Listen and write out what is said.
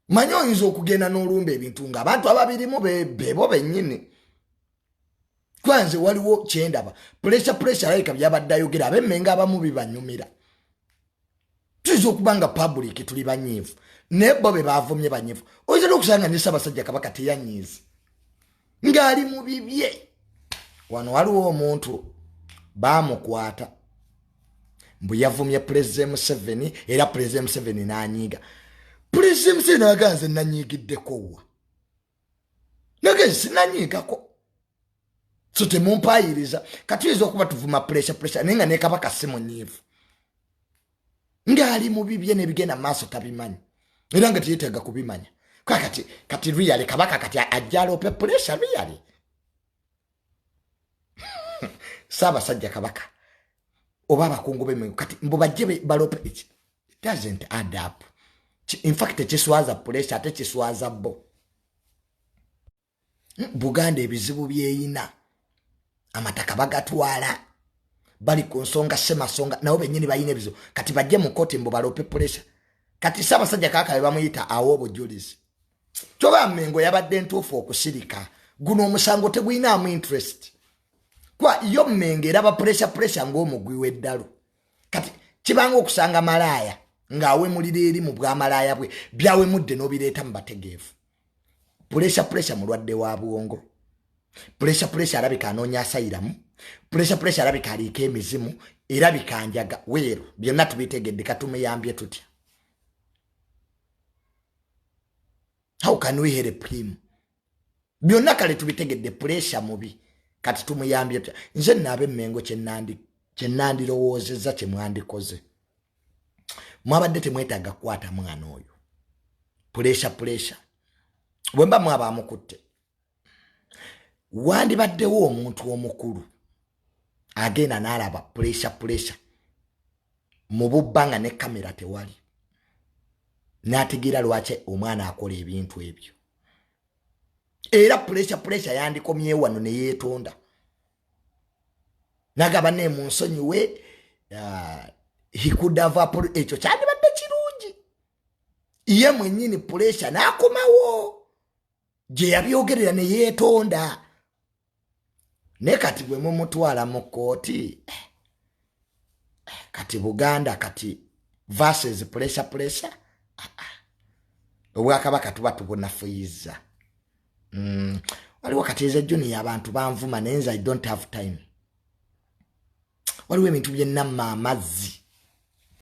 manyo oyinza okugenda n'olumba ebintu nga abantu ababirimu bebo bennyini kwanze waliwo kyendaba pressure alabika byabadde ayogera ab'emmengo abamu bibanyumira tuyinza okuba nga public tuli banyiivu naye bo be baavumye banyiivu oyinza n'okusanga ne Sabasajja Kabaka teyanyiizi ng'ali mu bibye wano waliwo omuntu baamukwata mbu yavumye President Museveni era President Museveni n'anyiiga President Museveni aganze nanyiigiddeko wa nage sinanyiigako so temumpayiriza katuyinza okuba tuvuma pressure nenga ne Kabaka si munyiivu ng'ali mu bibye n'ebigenda maaso tabimanyi era nga teyetaaga kubimanya kati really Kabaka kati ajja lope pressure really Sabasajja Kabaka oba abakungu b'emmengo kati mbu bajje balope it doesn't add up. In fact ekiswaza pressure ate kiswaza bo Buganda ebizibu byeyina amataka bagatwala bali ku nsonga semasonga nabo bennyini bayina ebizibu kati bajje mu koti mbu balope pressure kati Sabasajja Kabaka bamuyita awo obujulizi kyoba Mmengo yabadde ntuufu okusirika guno omusango teguyinaamu interest kwa yo Mmengo eraba pressure ng'omugwi w'eddalu kati kibanga okusanga malaaya ng'awemulira eri mu bwamalaaya bwe byawemudde n'obireeta mu bategeevu pressure mulwadde wa bwongo pressure alabika anoonya asayiramu pressure alabika aliika emizimu era bikanjaga weeru byonna tubitegedde katumuyambye tutya. How can we help him? Byonna kale tubitegedde pressure mubi kati tumuyambye tutya. Nze naabe Mmengo kyenandirowoozezza kye mwandikoze mwabadde temwetaaga kukwata mwana oyo pressure bwemba mwaba amukutte wandibaddewo omuntu omukulu agenda n'alaba pressure mu bubbanga ne kamera tewali n'ategeera lwaki omwana akola ebintu ebyo era pressure yandikomye wano ne yeetonda nagaba ne mu nsonyiwe he could have ekyo kyandibadde kirungi ye mwennyini pressure n'akomawo gye yabyogerera ne yeetonda ne kati bwe mumutwala mu kooti kati Buganda kati versus pressure Obwakabaka tuba tubunafuyiza waliwo kati eze junior abantu banvuma nenza I don't have time waliwo ebintu byenna amazzi